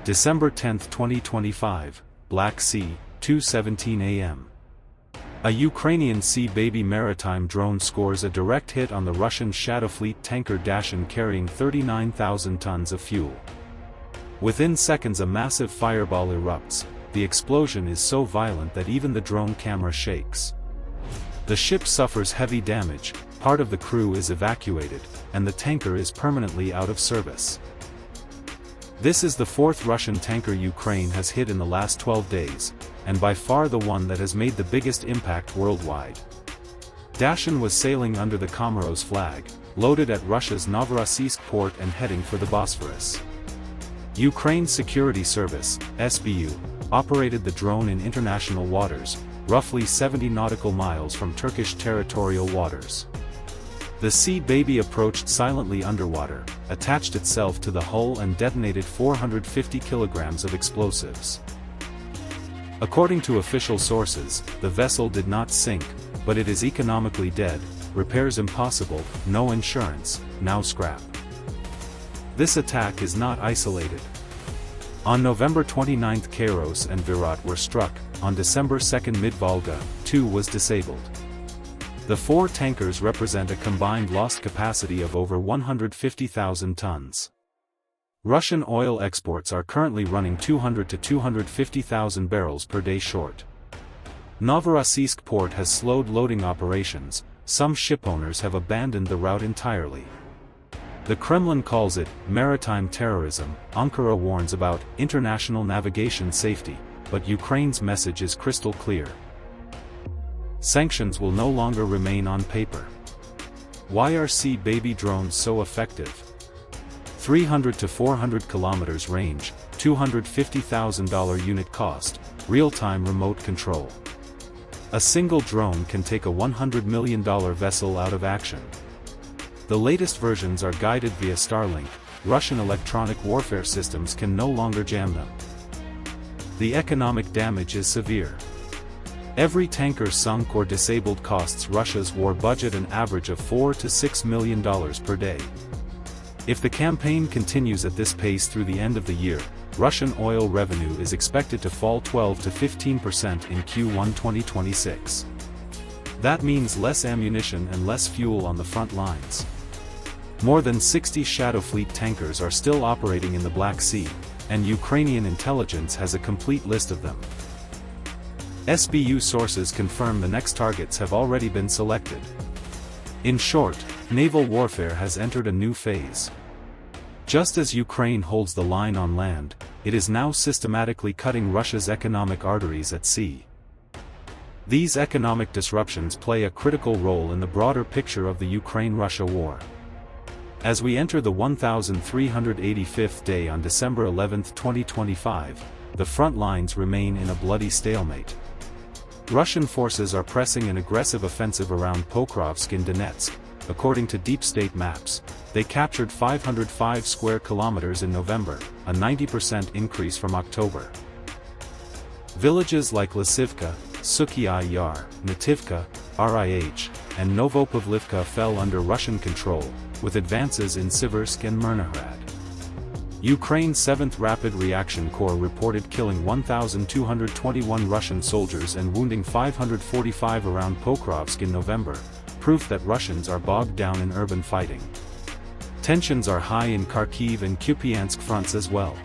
December 10, 2025, Black Sea, 2:17 a.m. A Ukrainian Sea Baby maritime drone scores a direct hit on the Russian Shadow Fleet tanker Dashin carrying 39,000 tons of fuel. Within seconds a massive fireball erupts. The explosion is so violent that even the drone camera shakes. The ship suffers heavy damage, part of the crew is evacuated, and the tanker is permanently out of service. This is the fourth Russian tanker Ukraine has hit in the last 12 days, and by far the one that has made the biggest impact worldwide. Dashin was sailing under the Comoros flag, loaded at Russia's Novorossiysk port and heading for the Bosphorus. Ukraine's Security Service, SBU, operated the drone in international waters, roughly 70 nautical miles from Turkish territorial waters. The Sea Baby approached silently underwater, attached itself to the hull and detonated 450 kilograms of explosives. According to official sources, the vessel did not sink, but it is economically dead, repairs impossible, no insurance, now scrap. This attack is not isolated. On November 29 Kairos and Virat were struck, on December 2 Mid-Volga, 2 was disabled. The four tankers represent a combined lost capacity of over 150,000 tons. Russian oil exports are currently running 200 to 250,000 barrels per day short. Novorossiysk port has slowed loading operations, some shipowners have abandoned the route entirely. The Kremlin calls it maritime terrorism. Ankara warns about international navigation safety, but Ukraine's message is crystal clear. Sanctions will no longer remain on paper. Why are Sea Baby drones so effective? 300 to 400 kilometers range, $250,000 unit cost, real-time remote control. A single drone can take a $100 million vessel out of action. The latest versions are guided via Starlink. Russian electronic warfare systems can no longer jam them. The economic damage is severe. Every tanker sunk or disabled costs Russia's war budget an average of $4 to $6 million per day. If the campaign continues at this pace through the end of the year, Russian oil revenue is expected to fall 12 to 15% in Q1 2026. That means less ammunition and less fuel on the front lines. More than 60 Shadow Fleet tankers are still operating in the Black Sea, and Ukrainian intelligence has a complete list of them. SBU sources confirm the next targets have already been selected. In short, naval warfare has entered a new phase. Just as Ukraine holds the line on land, it is now systematically cutting Russia's economic arteries at sea. These economic disruptions play a critical role in the broader picture of the Ukraine-Russia war. As we enter the 1385th day on December 11, 2025, the front lines remain in a bloody stalemate. Russian forces are pressing an aggressive offensive around Pokrovsk in Donetsk. According to deep state maps, they captured 505 square kilometers in November, a 90% increase from October. Villages like Lysivka, Sukhyi Yar, Nativka, Rih, and Novopavlivka fell under Russian control, with advances in Siversk and Mirnohrad. Ukraine's 7th Rapid Reaction Corps reported killing 1,221 Russian soldiers and wounding 545 around Pokrovsk in November, proof that Russians are bogged down in urban fighting. Tensions are high in Kharkiv and Kupiansk fronts as well.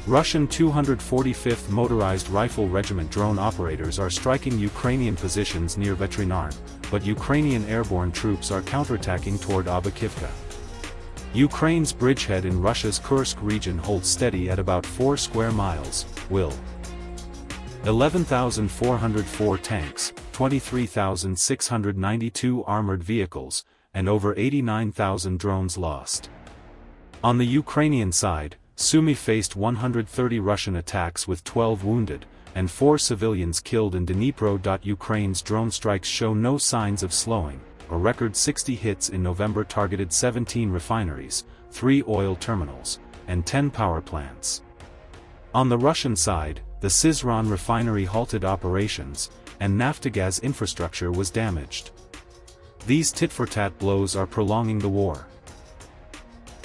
Russian 245th Motorized Rifle Regiment drone operators are striking Ukrainian positions near Veterinarn, but Ukrainian airborne troops are counterattacking toward Abakivka. Ukraine's bridgehead in Russia's Kursk region holds steady at about 4 square miles, 11,404 tanks, 23,692 armored vehicles, and over 89,000 drones lost. On the Ukrainian side, Sumy faced 130 Russian attacks with 12 wounded, and 4 civilians killed in Dnipro. Ukraine's drone strikes show no signs of slowing. A record 60 hits in November targeted 17 refineries, 3 oil terminals, and 10 power plants. On the Russian side, the Syzran refinery halted operations, and Naftogaz infrastructure was damaged. These tit-for-tat blows are prolonging the war.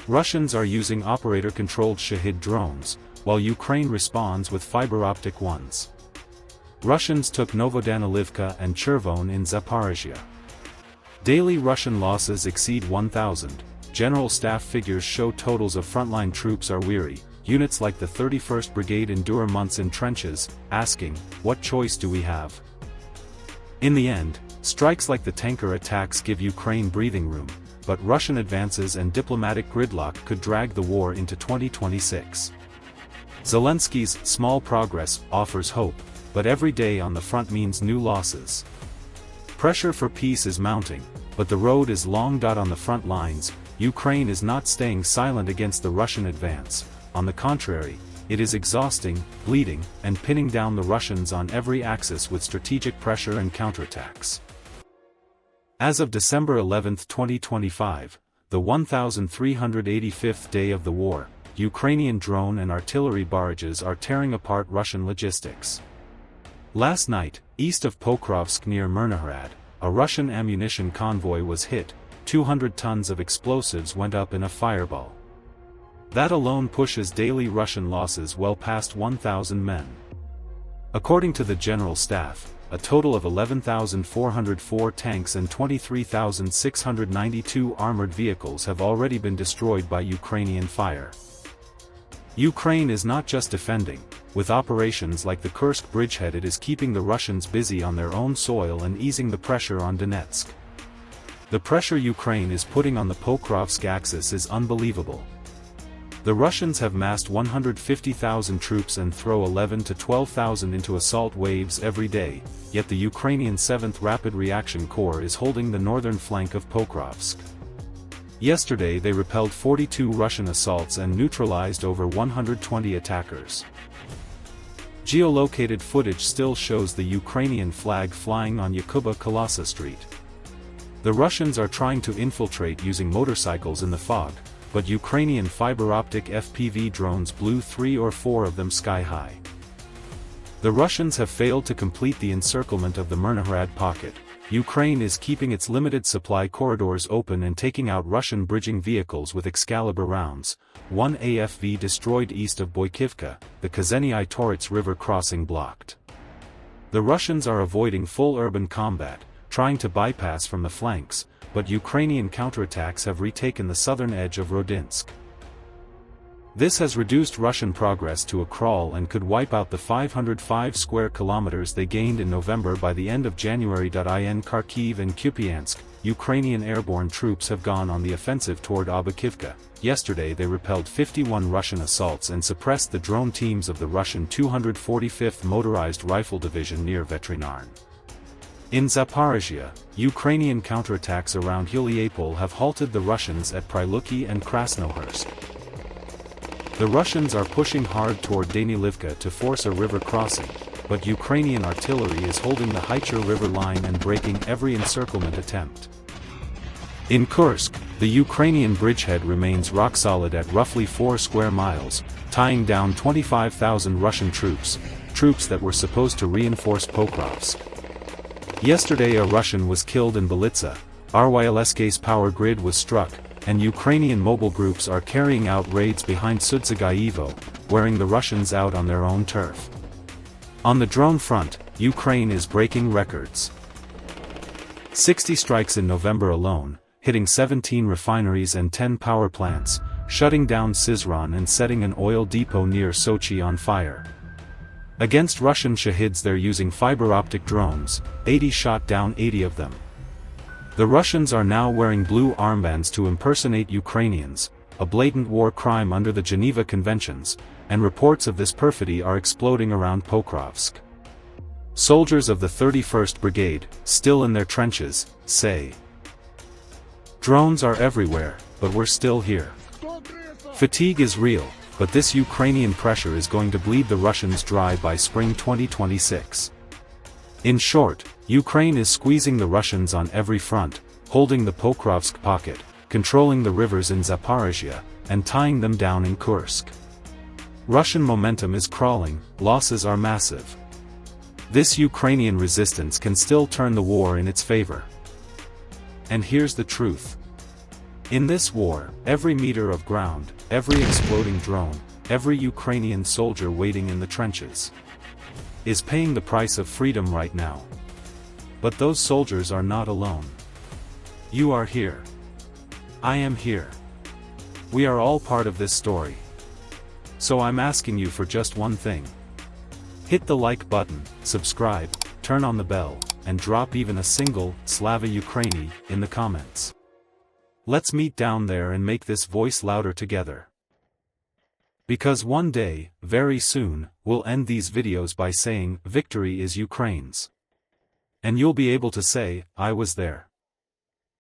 Russians are using operator-controlled Shahid drones, while Ukraine responds with fiber-optic ones. Russians took Novodanilivka and Chervon in Zaporizhia. Daily Russian losses exceed 1,000. General staff figures show totals of frontline troops are weary. Units like the 31st Brigade endure months in trenches, asking, what choice do we have? In the end, strikes like the tanker attacks give Ukraine breathing room, but Russian advances and diplomatic gridlock could drag the war into 2026. Zelensky's small progress offers hope, but every day on the front means new losses. Pressure for peace is mounting, but the road is long. On the front lines, Ukraine is not staying silent against the Russian advance. On the contrary, it is exhausting, bleeding, and pinning down the Russians on every axis with strategic pressure and counterattacks. As of December 11, 2025, the 1,385th day of the war, Ukrainian drone and artillery barrages are tearing apart Russian logistics. Last night, east of Pokrovsk near Myrnohrad, a Russian ammunition convoy was hit. 200 tons of explosives went up in a fireball. That alone pushes daily Russian losses well past 1,000 men. According to the General Staff, a total of 11,404 tanks and 23,692 armored vehicles have already been destroyed by Ukrainian fire. Ukraine is not just defending. With operations like the Kursk bridgehead, it is keeping the Russians busy on their own soil and easing the pressure on Donetsk. The pressure Ukraine is putting on the Pokrovsk axis is unbelievable. The Russians have massed 150,000 troops and throw 11 to 12,000 into assault waves every day, yet the Ukrainian 7th Rapid Reaction Corps is holding the northern flank of Pokrovsk. Yesterday they repelled 42 Russian assaults and neutralized over 120 attackers. Geolocated footage still shows the Ukrainian flag flying on Yakuba Kolasa Street. The Russians are trying to infiltrate using motorcycles in the fog, but Ukrainian fiber-optic FPV drones blew 3 or 4 of them sky-high. The Russians have failed to complete the encirclement of the Myrnohrad pocket. Ukraine is keeping its limited supply corridors open and taking out Russian bridging vehicles with Excalibur rounds. One AFV destroyed east of Boykivka, the Kazeniai Torets River crossing blocked. The Russians are avoiding full urban combat, trying to bypass from the flanks, but Ukrainian counterattacks have retaken the southern edge of Rodinsk. This has reduced Russian progress to a crawl and could wipe out the 505 square kilometers they gained in November by the end of January. In Kharkiv and Kupiansk, Ukrainian airborne troops have gone on the offensive toward Abakivka. Yesterday they repelled 51 Russian assaults and suppressed the drone teams of the Russian 245th Motorized Rifle Division near Veterinarn. In Zaporizhia, Ukrainian counterattacks around Hyliapol have halted the Russians at Pryluki and Krasnohorsk. The Russians are pushing hard toward Danilivka to force a river crossing, but Ukrainian artillery is holding the Haicher River line and breaking every encirclement attempt. In Kursk, the Ukrainian bridgehead remains rock-solid at roughly 4 square miles, tying down 25,000 Russian troops that were supposed to reinforce Pokrovsk. Yesterday a Russian was killed in Belitsa, RYLSK's power grid was struck, and Ukrainian mobile groups are carrying out raids behind Sudzagayevo, wearing the Russians out on their own turf. On the drone front, Ukraine is breaking records. 60 strikes in November alone, hitting 17 refineries and 10 power plants, shutting down Syzran and setting an oil depot near Sochi on fire. Against Russian Shahids they're using fiber-optic drones, 80 shot down 80 of them. The Russians are now wearing blue armbands to impersonate Ukrainians, a blatant war crime under the Geneva Conventions, and reports of this perfidy are exploding around Pokrovsk. Soldiers of the 31st Brigade, still in their trenches, say, "Drones are everywhere, but we're still here." Fatigue is real, but this Ukrainian pressure is going to bleed the Russians dry by spring 2026. In short, Ukraine is squeezing the Russians on every front, holding the Pokrovsk pocket, controlling the rivers in Zaporizhia, and tying them down in Kursk. Russian momentum is crawling, losses are massive. This Ukrainian resistance can still turn the war in its favor. And here's the truth. In this war, every meter of ground, every exploding drone, every Ukrainian soldier waiting in the trenches is paying the price of freedom right now. But those soldiers are not alone. You are here. I am here. We are all part of this story. So I'm asking you for just one thing. Hit the like button, subscribe, turn on the bell, and drop even a single Slava Ukraini in the comments. Let's meet down there and make this voice louder together. Because one day, very soon, we'll end these videos by saying, victory is Ukraine's. And you'll be able to say, I was there.